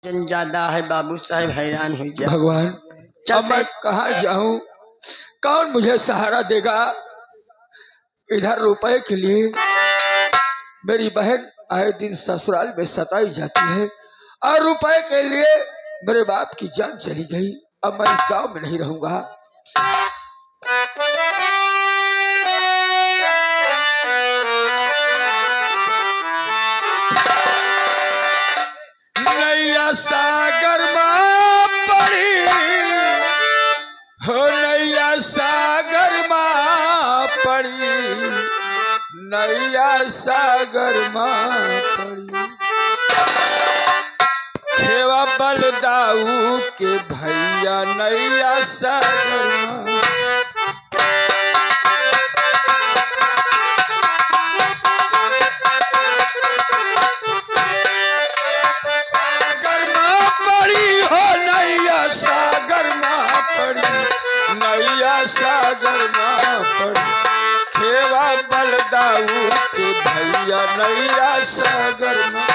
जन ज्यादा है बाबू साहब, हैरान हो जा। भगवान अब मैं कहाँ जाऊं? कौन मुझे सहारा देगा? इधर रुपए के लिए मेरी बहन आए दिन ससुराल में सताई जाती है और रुपए के लिए मेरे बाप की जान चली गई। अब मैं इस गांव में नहीं रहूंगा। नैया सागर माँ पड़ी हो, नैया सागर माँ पड़ी, नैया सागर माँ पड़ी। खेवा बलदाऊ के भैया नैया सागर माँ। सागर माँ पड़ी खेवा बलदाऊ के भैया नैया सागर माँ।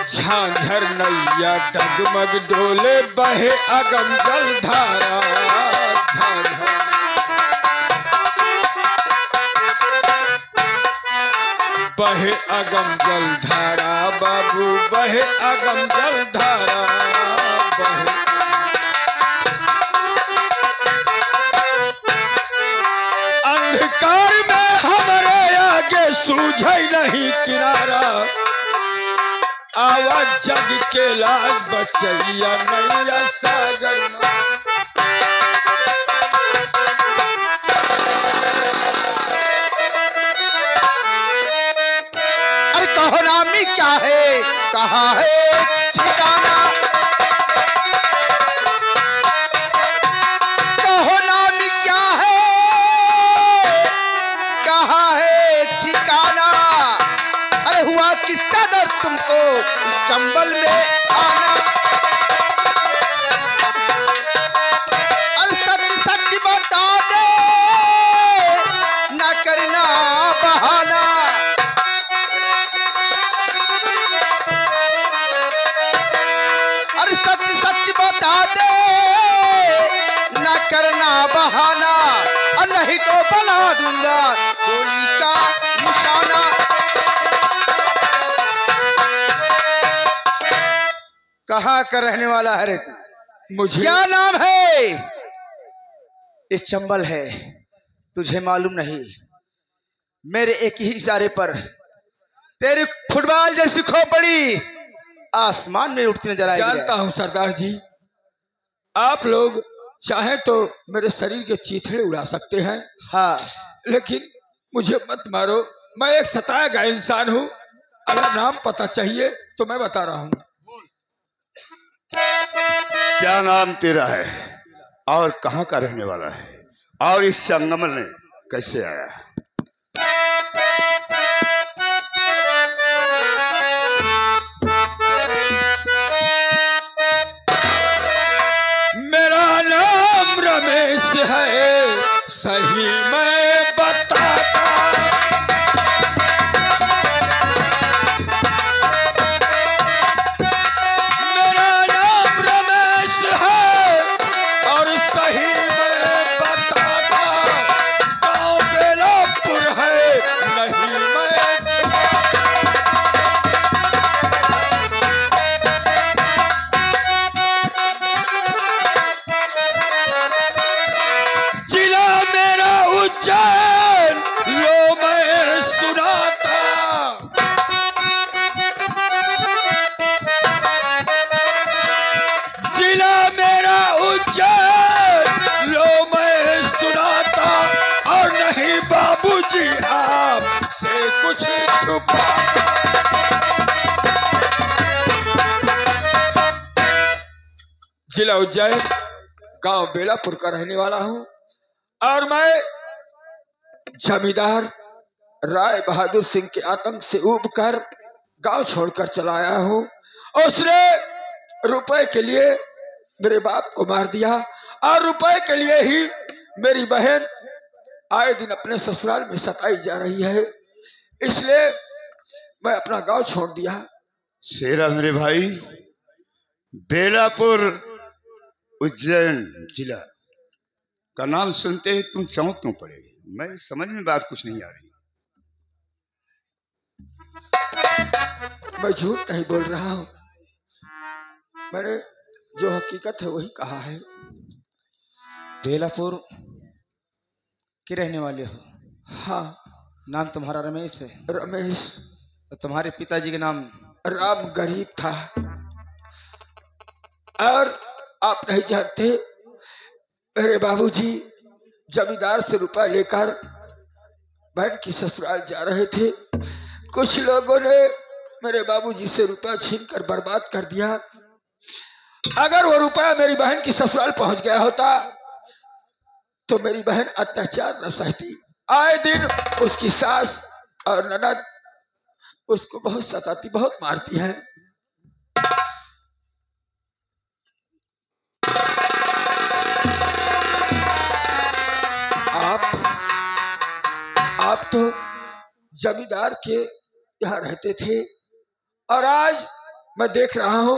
झांझर नैया डगमग डोले बहे अगम जलधारा। झांझर बहे अगम जलधारा बाबू, बहे अगम जलधारा बहे। अंधकार में हमारे आगे सूझे नहीं किनारा। आवाज जग के लाल बचैया नैया सागर माँ। कहो नामी क्या है, कहाँ है ठिकाना? कहो नामी क्या है, कहाँ है ठिकाना? अरे हुआ किसका दर्द तुमको इस चंबल में आना? अरे सच सच बता दे, न करना बहाना। सच सच बता दे, न करना बहाना, और नहीं तो बना दूंगा गोली का निशाना। कहाँ का रहने वाला है रे तू? मुझे क्या नाम है? इस चंबल है, तुझे मालूम नहीं? मेरे एक ही इशारे पर तेरी फुटबॉल जैसी खोपड़ी आसमान में उठती नजर आएगी। जानता हूँ सरदार जी, आप लोग चाहे तो मेरे शरीर के चीथड़े उड़ा सकते हैं। हाँ, लेकिन मुझे मत मारो। मैं एक सताया गया इंसान हूँ। अगर नाम पता चाहिए तो मैं बता रहा हूँ। क्या नाम तेरा है और कहाँ का रहने वाला है और इस संगम में कैसे आया? मेरा नाम रमेश है, सही मैं बताता। मेरा नाम रमेश है और सही मैं बताता। गाँव बेलापुर है, नहीं मैं। जिला मेरा उज्जैन, लो मैं सुनाता। जिला मेरा उज्जैन, लो मैं सुनाता। और नहीं बाबूजी आपसे कुछ छुपा। जिला उज्जैन, गांव बेलापुर का रहने वाला हूँ और मैं जमींदार राय बहादुर सिंह के आतंक से ऊब कर गांव छोड़कर चला आया हूँ। उसने रुपए के लिए मेरे बाप को मार दिया और रुपए के लिए ही मेरी बहन आए दिन अपने ससुराल में सताई जा रही है, इसलिए मैं अपना गांव छोड़ दिया। शेरा मेरे भाई, बेलापुर उज्जैन जिला का नाम सुनते ही तुम चौंक क्यों पड़े? मैं समझ में बात कुछ नहीं आ रही। मैं झूठ नहीं बोल रहा हूँ, मैंने जो हकीकत है वही कहा है। बेलापुर के रहने वाले हो? हाँ। नाम तुम्हारा रमेश है? रमेश। तो तुम्हारे पिताजी के नाम? राम गरीब था। और आप नहीं जानते, मेरे बाबूजी जमींदार से रुपया लेकर बहन की ससुराल जा रहे थे। कुछ लोगों ने मेरे बाबूजी से रुपया छीनकर बर्बाद कर दिया। अगर वो रुपया मेरी बहन की ससुराल पहुंच गया होता तो मेरी बहन अत्याचार न सहती। आए दिन उसकी सास और ननद उसको बहुत सताती, बहुत मारती है। आप तो जमींदार के यहाँ रहते थे और आज मैं देख रहा हूं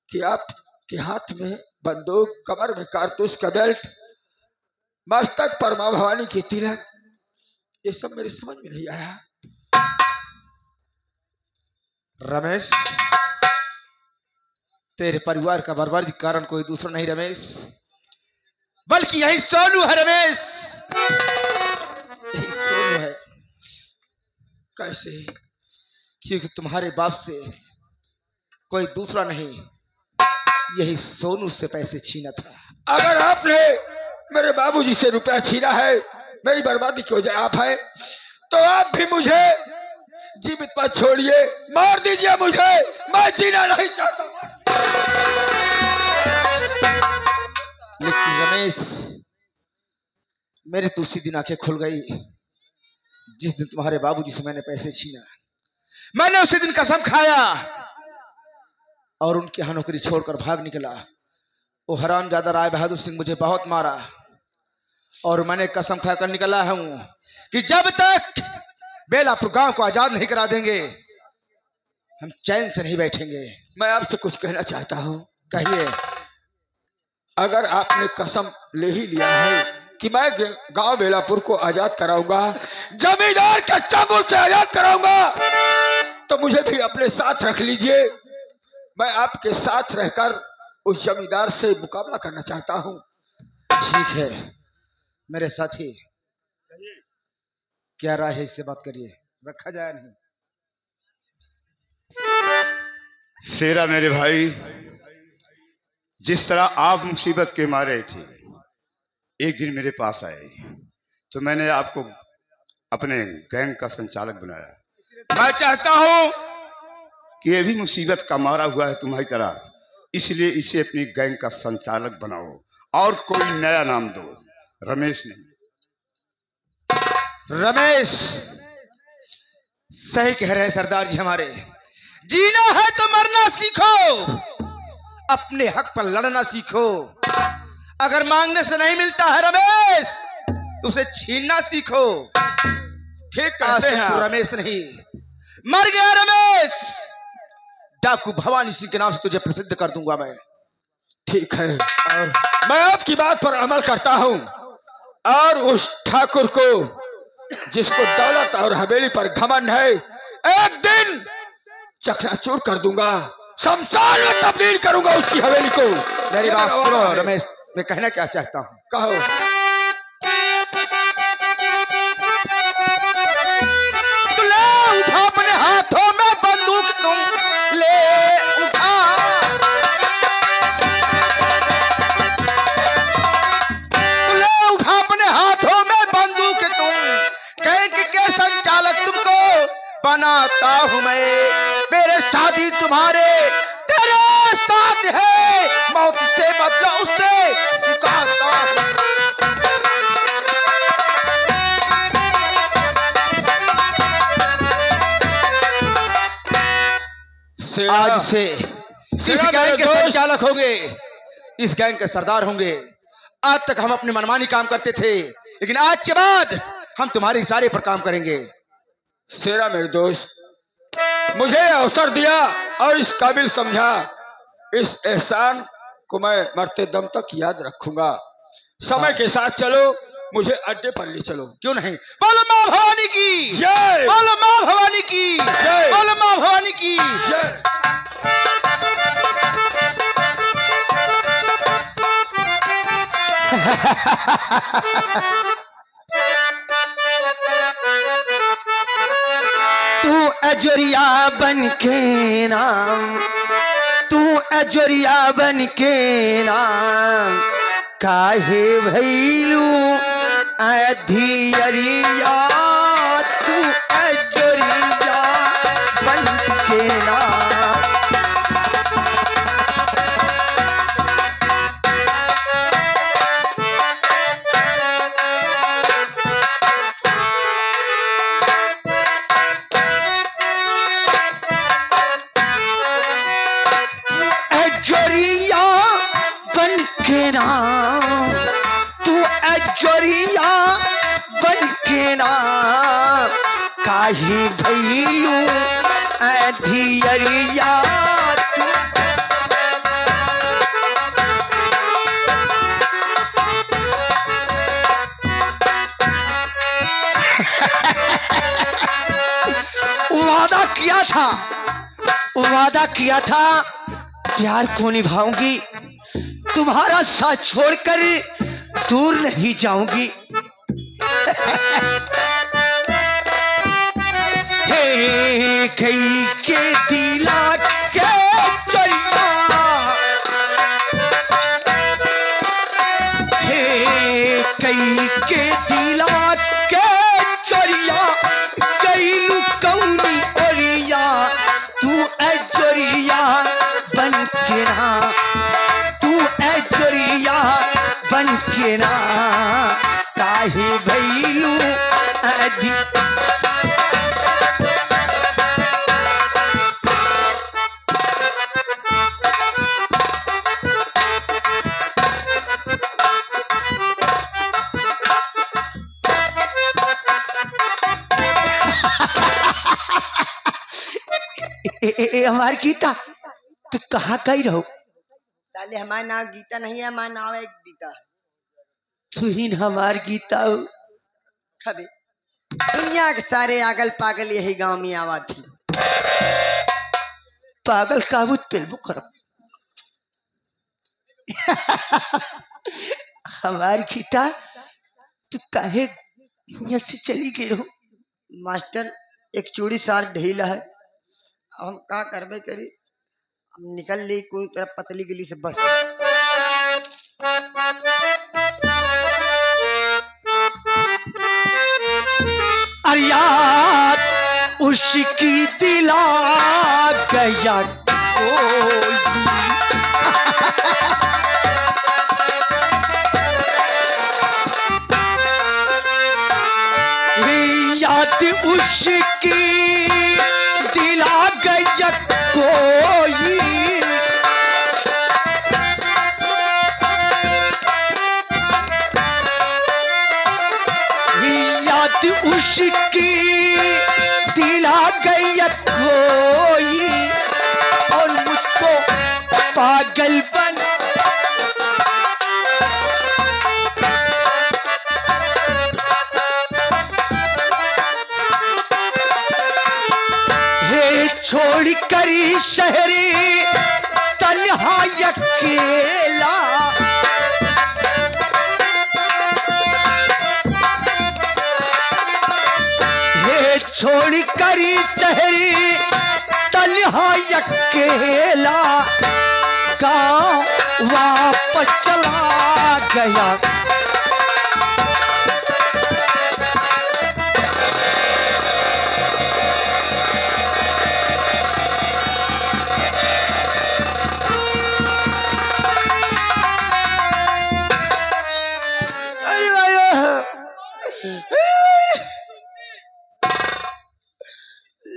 कि आपके हाथ में बंदूक, कमर में कारतूस का बेल्ट, मस्तक पर मां भवानी की तिलक, ये सब मेरे समझ में नहीं आया। रमेश, तेरे परिवार का बर्बादी का कारण कोई दूसरा नहीं रमेश, बल्कि यही सोनू है रमेश, यही सोनू है। कैसे? क्योंकि तुम्हारे बाप से कोई दूसरा नहीं, यही सोनू से पैसे छीना था। अगर आपने मेरे बाबूजी से रुपया छीना है, मेरी बर्बादी की वजह आप है, तो आप भी मुझे जीवित मत छोड़िए, मार दीजिए मुझे, मैं जीना नहीं चाहता। लेकिन रमेश, मेरी तो उसी दिन आंखें खुल गई जिस दिन तुम्हारे बाबूजी से मैंने पैसे छीना। मैंने उसी दिन कसम खाया और उनके यहाँ नौकरी छोड़कर भाग निकला। वो हरामजादा राय बहादुर सिंह मुझे बहुत मारा और मैंने कसम खाकर निकला हूं कि जब तक बेलापुर गांव को आजाद नहीं करा देंगे हम चैन से नहीं बैठेंगे। मैं आपसे कुछ कहना चाहता हूं। कहिए। अगर आपने कसम ले ही लिया है कि मैं गांव बेलापुर को आजाद कराऊंगा, जमींदार के चंगुल से आजाद कराऊंगा, तो मुझे भी अपने साथ रख लीजिए। मैं आपके साथ रहकर उस जमींदार से मुकाबला करना चाहता हूं। ठीक है मेरे साथी, क्या राय है, इससे बात करिए, रखा जाए नहीं। शेरा मेरे भाई, जिस तरह आप मुसीबत के मारे थे, एक दिन मेरे पास आए तो मैंने आपको अपने गैंग का संचालक बनाया। मैं चाहता हूं कि ये भी मुसीबत का मारा हुआ है तुम्हारी तरह, इसलिए इसे अपनी गैंग का संचालक बनाओ और कोई नया नाम दो, रमेश नहीं। रमेश सही कह रहे हैं सरदार जी हमारे, जीना है तो मरना सीखो, अपने हक पर लड़ना सीखो। अगर मांगने से नहीं मिलता है रमेश तो उसे छीनना सीखो। ठीक कहते हैं तू रमेश नहीं, मर गया रमेश, डाकू भवानी सिंह के नाम से तुझे प्रसिद्ध कर दूंगा मैं। ठीक है, और मैं आपकी बात पर अमल करता हूं और उस ठाकुर को जिसको दौलत और हवेली पर घमंड है, एक दिन चकनाचूर कर दूंगा, शमशान में तब्दील करूंगा उसकी हवेली को। मेरी बात सुनो रमेश, मैं कहना क्या चाहता हूं। कहो। तू ले उठा अपने हाथों में बंदूक, तुम ले उठा, तू ले उठा अपने हाथों में बंदूक, तुम गैंग के संचालक तुमको बनाता हूं मैं। मेरे शादी तुम्हारे तेरे साथ है, मौत से बदला उससे चुकाता हूं। आज से इस गैंग के संचालक होंगे, इस गैंग के सरदार होंगे। आज तक हम अपनी मनमानी काम करते थे, लेकिन आज के बाद हम तुम्हारे इशारे पर काम करेंगे। शेरा मेरे दोस्त, मुझे अवसर दिया और इस काबिल समझा, इस एहसान को मैं मरते दम तक याद रखूंगा। समय के साथ चलो, मुझे अड्डे पर ले चलो। क्यों नहीं? बोलो माँ भवानी की जय, बोलो माँ भवानी की जय, बोलो माँ भवानी की जय। तू अजरिया बन के नाम, तू अजरिया बन के नाम, काहे भैलू अधियरिया, तू अजरिया बन के नाम। अजरिया बन के नाम, तू अजरिया बन के नाम, काहे भैलू अधियरिया, वादा किया था प्यार को निभाऊंगी, तुम्हारा साथ छोड़कर दूर नहीं जाऊंगी। हे कई के दिला के चरिया, हे कई के दिला के चरिया, गईलू कौनी ओरिया, तू अजरिया बन के ना, तू अजरिया बन के ना, काहे भैलू अधी। हमारी गीता तो कहाँ गई रहो? साले हमारा नाम गीता नहीं है, हमारा नाम है गीता। तू ही हमार गीता हो। खबे दुनिया के सारे आगल पागल यही गांव में आवा थी। पागल काबू तेलबू करो। हमार गीता तू काहे यहाँ से चली गई रहो? मास्टर एक चूड़ी सार ढीला है, अब हम का करबे करी, हम निकल ली कोई तरफ पतली गली से बस। अरे यार उसकी दिला गया कोई, याद उसकी दिला गया कोई, याद उसकी दिला गया कोई, और मुझको पागल बन छोड़ कर शहरी तन्हा अकेला, हे छोड़ कर शहरी तन्हा अकेला, गाँव वापस चला गया।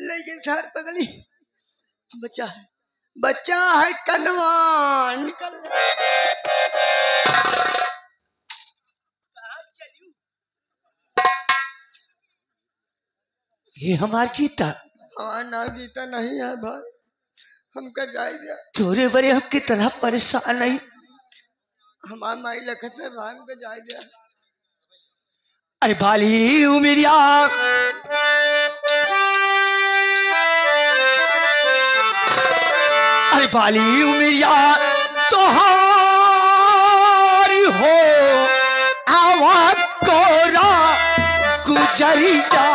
लेकिन सर पगली बच्चा है, बच्चा है कनवा निकल। ये हमार गीता हाँ ना गीता नहीं है भाई, हमका जाए दिया। तोरे बरे हम कितना परेशान नहीं। हमार माई लखत है भाई, हमका जाए दिया। अरे बाली उमिरिया अरे बाली उमिरिया तोहारी हो आवा कोरा गुजरी जा।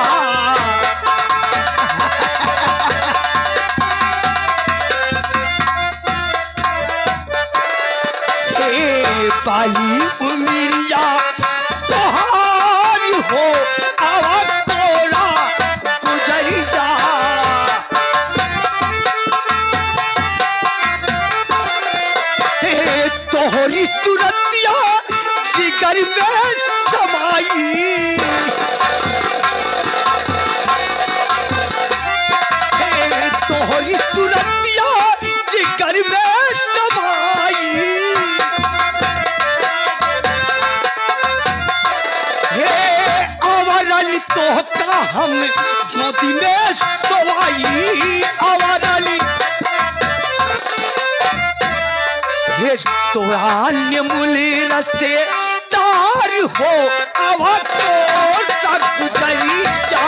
बाली उमिरिया तोहारी हो आवा कोरा गुजरी जा। तोहरी सूरतिया जिगर में समाई। तोहरी सूरतिया जिगर में समाई। आवारानी तोहका हम मोदी में सोवाई। आवारानी तोरान्य मुली रसे तार हो आवा तो तक गुजरी जा।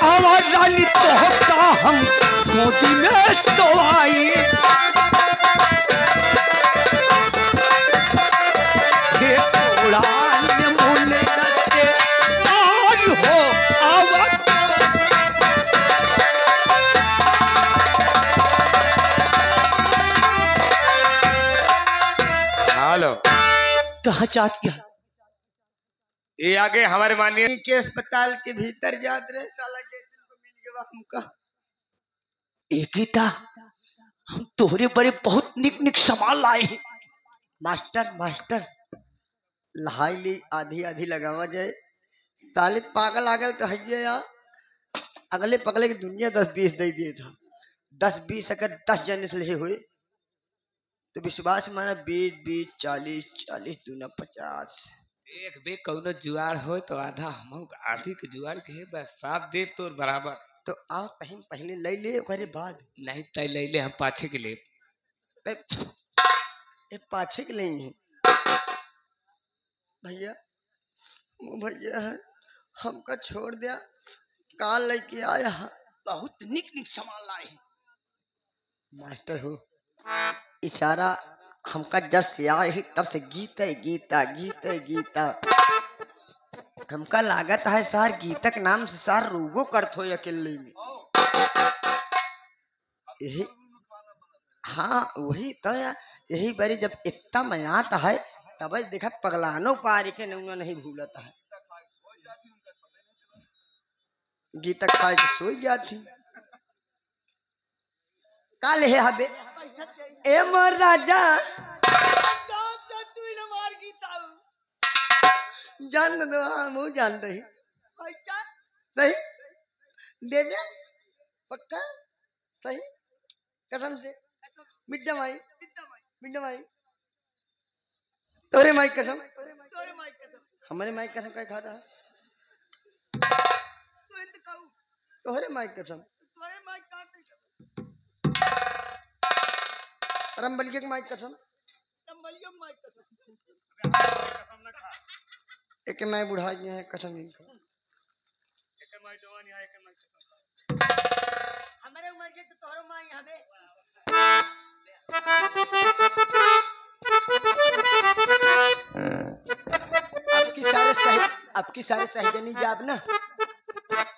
आवारानी तोहका हम मोदी में सोवाई। हेलो, कहाँ चाहत गया? ये आगे हमारे माननीय के अस्पताल के भीतर जात रहे, साला के दिल को मिल गया हमका। एक ही था, हम तोहरे बड़े बहुत निक निक सामान लाए हैं। मास्टर मास्टर लहाई ली आधी आधी लगावा जाए। साले पागल आ गए तो है यार, अगले पगले की दुनिया 10-20 दे दिए था। 10-20 अगर 10 जने से ले हुए तो विश्वास माना 20-20 40-40 दूना 50। एक बे कौनो जुआर हो तो आधा हम आधी के जुआर के है, बस साफ देव तोर बराबर। तो आप पहले ले ले ओकरे बाद नहीं तय ले ले, हम पाछे के ले। ए पाछे के नहीं है भैया, वो भैया है हमका छोड़ दिया। काल लेके आया बहुत निक निक सामान लाए हैं। मास्टर हो इशारा हमका जब से आए ही तब से गीता गीता गीता गीता। हमका लागत है सार गीता के नाम से सार रोगो करत हो अकेले में। यही हाँ वही तो यही बारी जब इतना मयात है तब देखा पगलानो पारी के नहीं भूलता है। गीता खाए के सोई जाती काल है हबे ए मोर राजा जान दो हम जान रही सही दे दे पक्का सही कसम से मिड्डा माई तोरे माई कसम हमारे माई कसम क्या खा रहा है तोहरे माई कसम रंबल के माई कसम एक मैं बुढ़ा गया है कसम नहीं खा हमारे उम्र के तो तोहरो माई हबे आपकी सारे सही जाब ना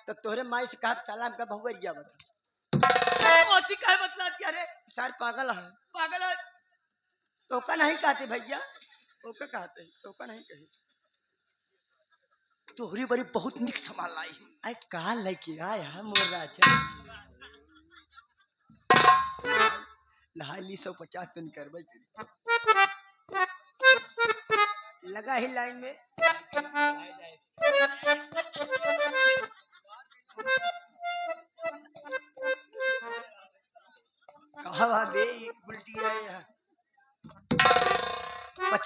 तो तोहरे माई से कहा सलाम का भगवरिया बता ऐसी काहे बतलाती अरे? सार पागल है तोका नहीं कहते भैया तोका कहते तोका नहीं कही तोहरी बड़ी बहुत निक सामान लाई है। आई कहा लेके आया मोर राजा लहाली 150 टन करबे लगा ही लाइन में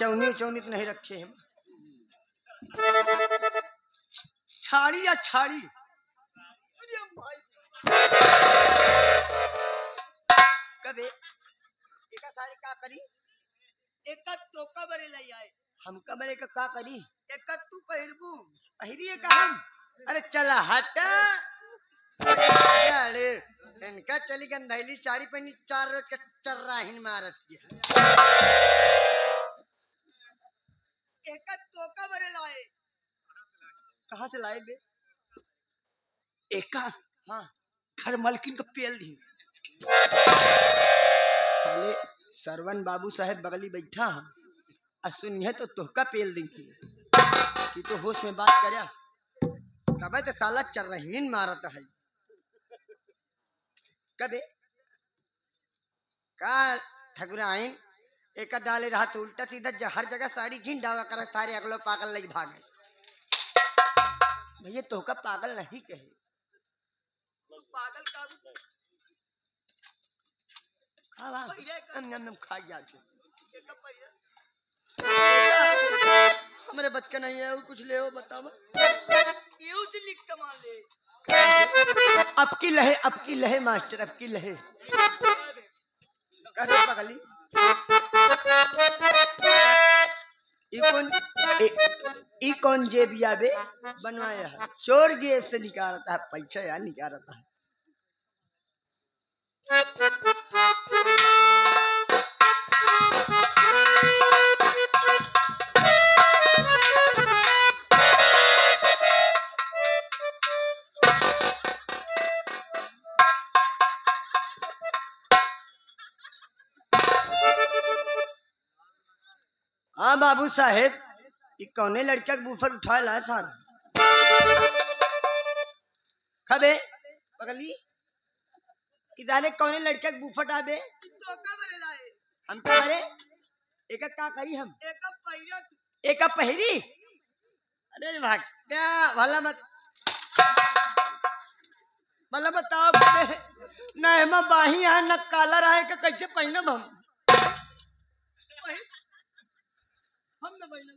चौनी चौनी तो नहीं रखे हैं। छाड़ी या छाड़ी? कबे एका साड़ी का करी? एका तोका बरे लाई आए। हम कबरे का करी? एका तू पहिरबू। पहिरी है का हम? अरे चला हट। अरे इनका चली गंधैली साड़ी पहनी 4 रोज का चर्राहीन मारत किया। एका तोका बरे लाए। कहाँ से लाए बे? एका हाँ घर मलकिन का पेल दी। साले सरवन बाबू साहेब बगली बैठा हम सुनिए तो तोहका पेल देंगे कि तो होश में बात करया। कबे तो साला चर्रहीन मारता है। कबे का ठकुराइन एक डाले रहा तो उल्टा सीधा हर जगह साड़ी घिन डावा कर सारे अगलो पागल लगी भागे। भैया तोहका पागल नहीं कहे। तो पागल का खा गया एका पहिरा। हमारे बच्चे नहीं है और कुछ ले हो बताओ। यूं से लिख सामान ले। अब की लहे मास्टर अब की लहे। करे पगली ई कौन जेबिया बे बनवाया है? चोर जेब से निकालता है पैसा या निकालता है। हाँ बाबू साहेब ये कौने लड़का के बूफर उठा ला साहब? खबे पगली इधारे कौने लड़का के बूफर आबे? तोका बरे लाए। हम का करे एक का करी हम? एका पहिरा। एक पहिरी? अरे भक्ता भला बताओ न हेमा बाही है न काला रहे का कैसे पहनब हम? हम न पहिना।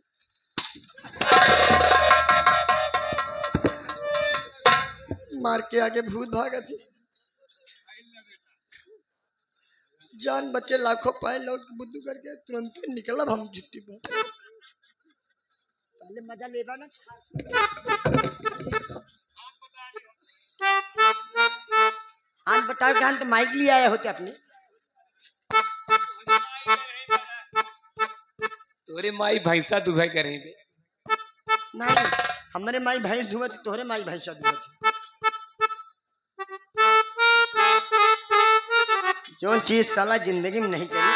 मार के आगे भूत भागा थी। जान बच्चे लाखों पाए लौट के बुद्धू करके तुरंत निकलब हम जुट्टी पर। पहले मजा लेबा ना। हाथ बताओ ध्यान तो माइक लिए आए होते अपने। तोरे माई भैंसा दुधाई करें बे। नहीं हमारे माई भैंस धुआ थी तोहरे माई भैंसा धुआ थी। जो चीज साला जिंदगी में नहीं करी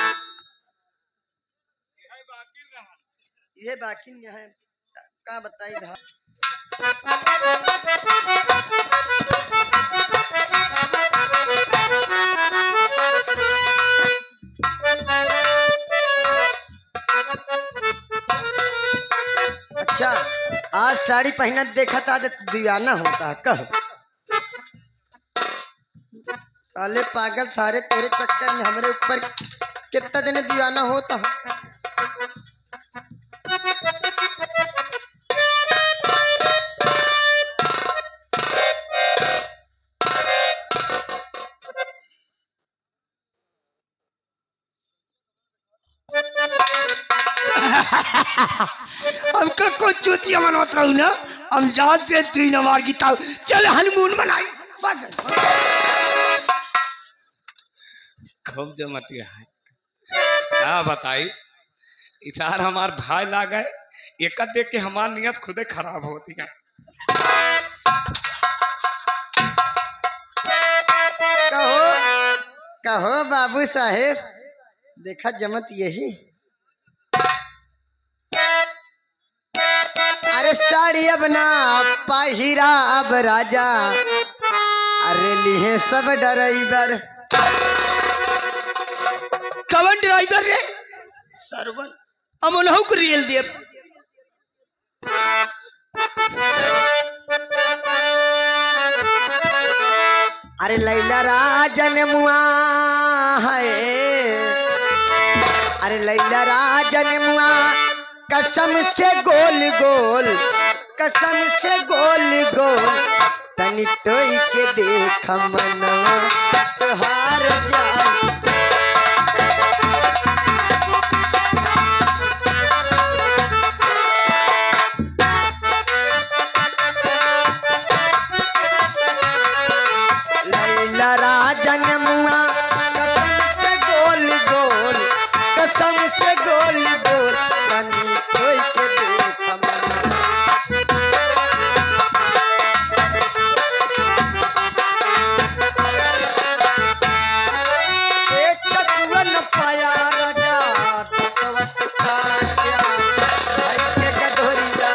ये बाकी है का बताई था। अच्छा आज साड़ी पहना देखा था दीवाना होता कह। साले पागल सारे तेरे चक्कर में हमारे ऊपर कितना दिन दीवाना होता है। हमको कुछ चूतिया मनवत रहू ना हम जान से तुई न मार गीता चल हनीमून मनाई। खूब जमती है क्या बताई। इधर हमार भाई ला गए एक देख के हमार नियत खुदे खराब होती है। कहो कहो बाबू साहेब देखा जमत यही। अरे साड़ी अब ना पहिरा अब राजा अरे लिए सब ड्राइवर। कवन ड्राइवर रे? सरवन अमनहु को रियल दिए। अरे लैला राजन मुआ है अरे लैला राजन मुआ कसम से गोल गोल, कसम से गोल गोल, तनी टोई के देख मनवा तोहार जान। लैला राजन मुआ कसम से गोल गोल, कसम से गोल गोल, तनी टोई के देख मनवा। एक कटुअन पाया राजा तत्वत काट्या, भाई के गधोरिया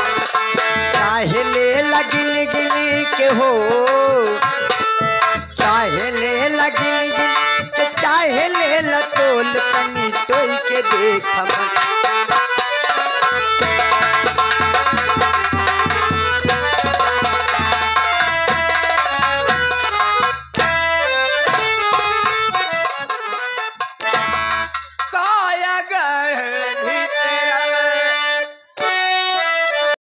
चाहे ले लगिन गिन के हो, चाहे ले लगिन गिन के, चाहे ले लतोल, तनी टोई के देख मन